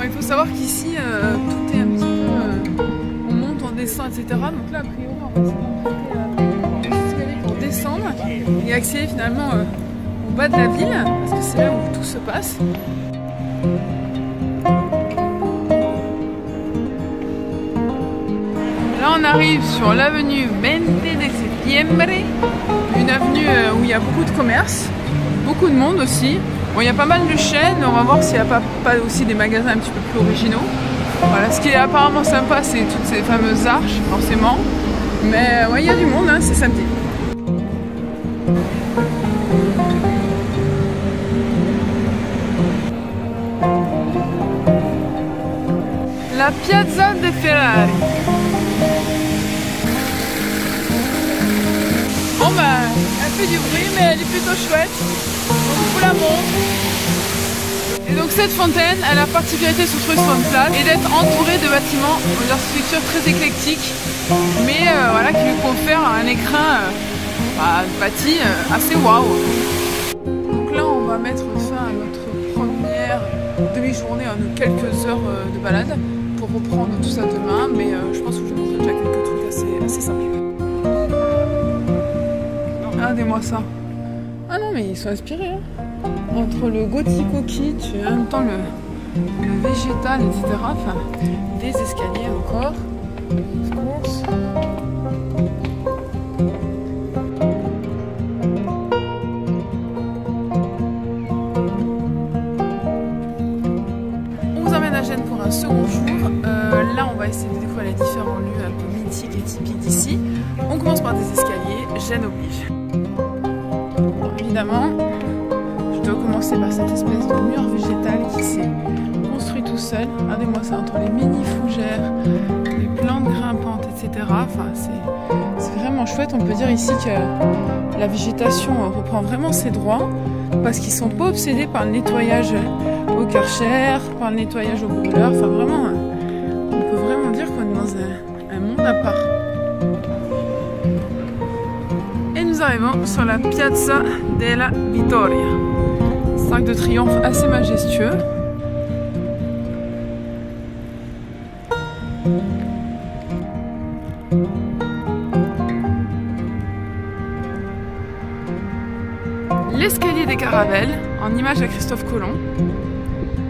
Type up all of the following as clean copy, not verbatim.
il faut savoir qu'ici, tout est un petit peu... on monte, on descend, etc. Donc là, a priori, on va essayer d'escalader pour descendre et accéder finalement au bas de la ville, parce que c'est là où tout se passe. Là, on arrive sur l'avenue 20 de Septiembre, une avenue où il y a beaucoup de commerces, beaucoup de monde aussi. Bon, il y a pas mal de chaînes, on va voir s'il n'y a pas aussi des magasins un petit peu plus originaux. Voilà, ce qui est apparemment sympa, c'est toutes ces fameuses arches, forcément. Mais ouais, il y a du monde, hein, c'est samedi. La Piazza de Ferrari. Bon bah, elle fait du bruit, mais elle est plutôt chouette. Donc je vous la montre. Et donc cette fontaine a la particularité de se trouver sur une place et d'être entourée de bâtiments d'architecture très éclectique, mais voilà, qui lui confère un écrin bâti assez waouh. Donc là on va mettre fin à notre première demi-journée, à nos quelques heures de balade, pour reprendre tout ça demain, mais je pense que je vous montrerai déjà quelques trucs assez simples. Regardez-moi ça. Ah non mais ils sont inspirés hein. Entre le gothico kitsch et en même temps le végétal, etc. Enfin, des escaliers encore. Course. On vous emmène à Gênes pour un second jour. Là, on va essayer de découvrir les différents lieux un peu mythiques et typiques d'ici. On commence par des escaliers, Gênes oblige. Bon, évidemment, je dois commencer par cette espèce de mur végétal qui s'est construit tout seul. Regardez-moi ça, entre les mini fougères, les plantes grimpantes, etc. Enfin, c'est vraiment chouette. On peut dire ici que la végétation reprend vraiment ses droits parce qu'ils sont pas obsédés par le nettoyage au Karcher, par le nettoyage au brûleur. Enfin, vraiment, on peut vraiment dire qu'on est dans un monde à part. Et nous arrivons sur la Piazza della Vittoria. Arc de triomphe assez majestueux. L'escalier des Caravelles, en image à Christophe Colomb.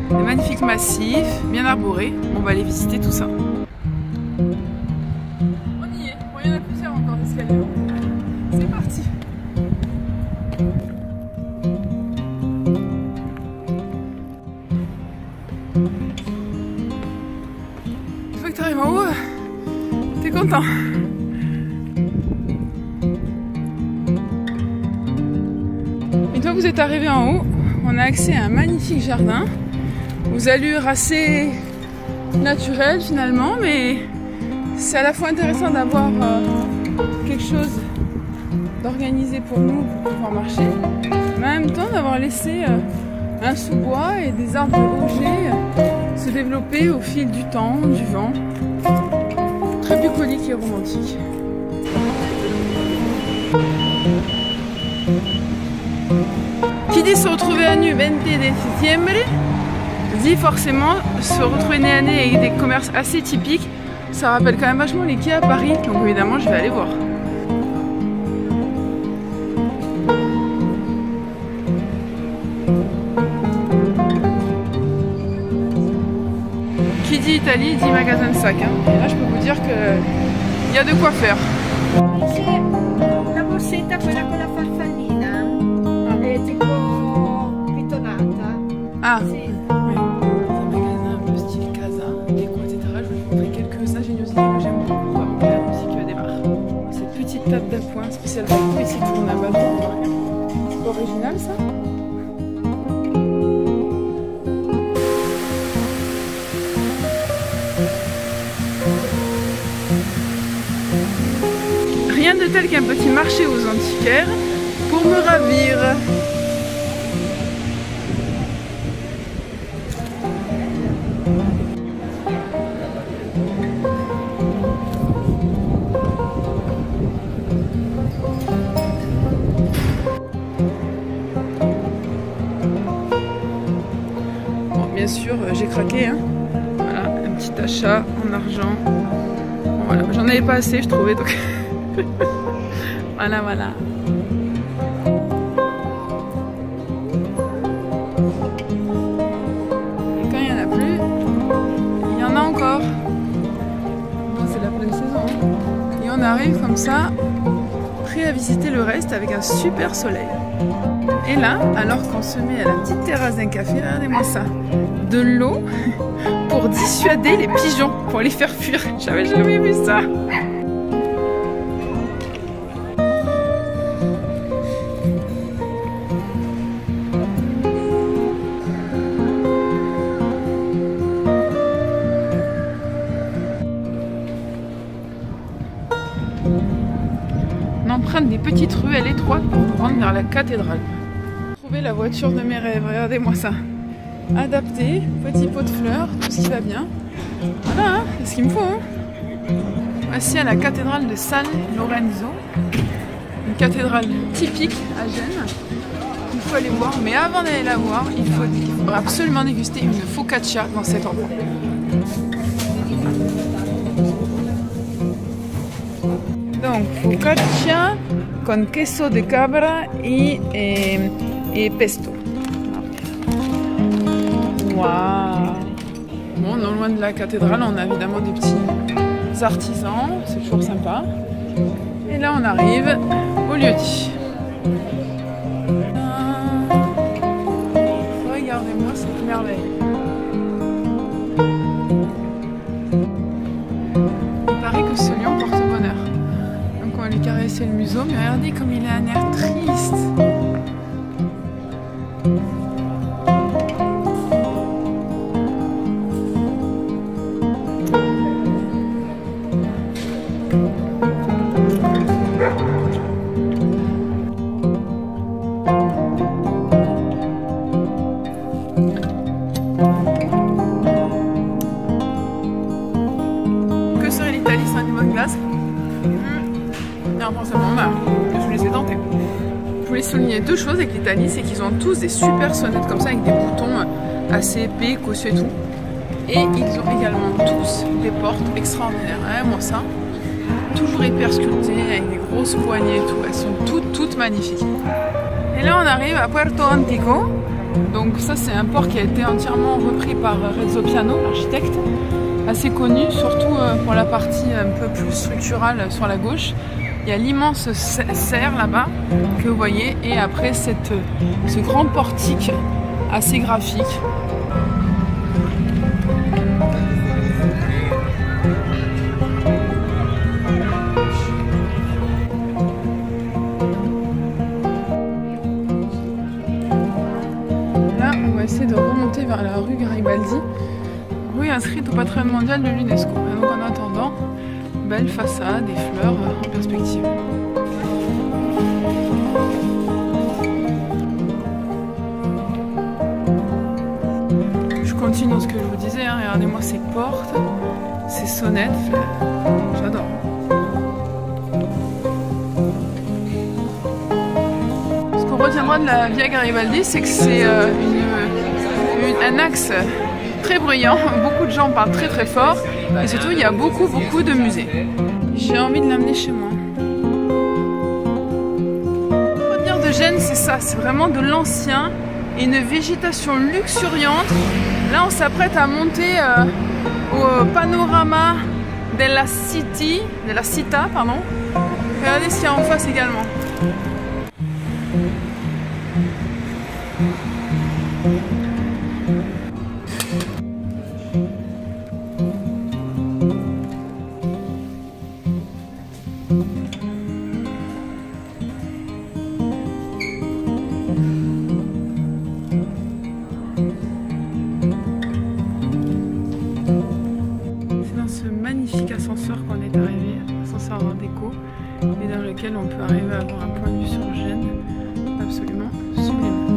Des magnifiques massifs, bien arborés. On va aller visiter tout ça. On y est. Bon, il y en a plusieurs encore d'escaliers. C'est parti. Une fois que tu arrives en haut, t'es content. Une fois que vous êtes arrivé en haut, on a accès à un magnifique jardin aux allures assez naturelles finalement, mais c'est à la fois intéressant d'avoir quelque chose d'organisé pour nous pour pouvoir marcher, mais en même temps d'avoir laissé un sous-bois et des arbres rogers se développer au fil du temps, du vent. Très bucolique et romantique. Qui dit se retrouver à nu 20 de Septiembre dit forcément se retrouver nez à nez avec des commerces assez typiques. Ça rappelle quand même vachement l'Ikea à Paris, donc évidemment je vais aller voir. Qui dit Italie dit magasin de sacs. Hein. Et là je peux vous dire qu'il y a de quoi faire. La borsetta, quella con la farfallina, è tipo pitonata. Ah, sì. Oui. Un magasin un peu style casa, déco, etc. Je vais vous montrer quelques ingéniosités que j'aime beaucoup avant que la musique démarre. Cette petite table d'appoint spéciale bateau ici qui tourne à bateau. C'est pas original ça? Rien de tel qu'un petit marché aux antiquaires pour me ravir. Bon, bien sûr, j'ai craqué, hein. petit achat en argent. Bon, voilà, j'en avais pas assez, je trouvais, donc voilà, voilà. Et quand il y en a plus, il y en a encore. Bon, c'est la pleine saison. Et on arrive comme ça, prêt à visiter le reste avec un super soleil. Et là, alors qu'on se met à la petite terrasse d'un café, regardez-moi ça, de l'eau pour dissuader les pigeons, pour les faire fuir. J'avais jamais vu ça. On emprunte des petites ruelles étroites pour nous rendre vers la cathédrale. Trouver la voiture de mes rêves, regardez-moi ça. Adapté, petit pot de fleurs, tout ce qui va bien. Voilà, hein, c'est ce qu'il me faut. Hein. Voici à la cathédrale de San Lorenzo. Une cathédrale typique à Gênes. Il faut aller voir, mais avant d'aller la voir, il faudra absolument déguster une focaccia dans cet endroit. Donc, focaccia con queso de cabra et pesto. Waouh! Bon, non loin de la cathédrale, on a évidemment des petits artisans, c'est toujours sympa. Et là, on arrive au lieu-dit. Regardez-moi cette merveille. Il paraît que ce lion porte bonheur. Donc on va lui caresser le museau, mais regardez comme il a un air triste. Que serait l'Italie sans une bonne glace? Non, forcément, je vous les ai tentés. Je voulais souligner deux choses avec l'Italie, c'est qu'ils ont tous des super sonnettes comme ça avec des boutons assez épais, cossus et tout. Et ils ont également tous des portes extraordinaires. Ouais, moi ça, toujours hyper sculptées, avec des grosses poignées et tout. Elles sont toutes magnifiques. Et là, on arrive à Puerto Antico. Donc ça, c'est un port qui a été entièrement repris par Renzo Piano, l'architecte, assez connu, surtout pour la partie un peu plus structurale sur la gauche. Il y a l'immense serre là-bas que vous voyez, et après ce grand portique assez graphique. Là, on va essayer de remonter vers la rue Garibaldi, rue inscrite au patrimoine mondial de l'UNESCO. Donc en attendant, belle façade et fleurs en perspective. Je continue dans ce que je vous disais, hein. Regardez-moi ces portes, ces sonnettes, j'adore. Ce qu'on retiendra de la Via Garibaldi, c'est que c'est un axe très bruyant, beaucoup de gens parlent très fort, et surtout il y a beaucoup de musées. J'ai envie de l'amener chez moi. Retenir de Gênes, c'est ça, c'est vraiment de l'ancien et une végétation luxuriante. Là on s'apprête à monter au panorama de la Città, pardon. Regardez ce qu'il y a en face également. Magnifique ascenseur qu'on est arrivé, ascenseur art déco, et dans lequel on peut arriver à avoir un point de vue sur Gênes absolument sublime.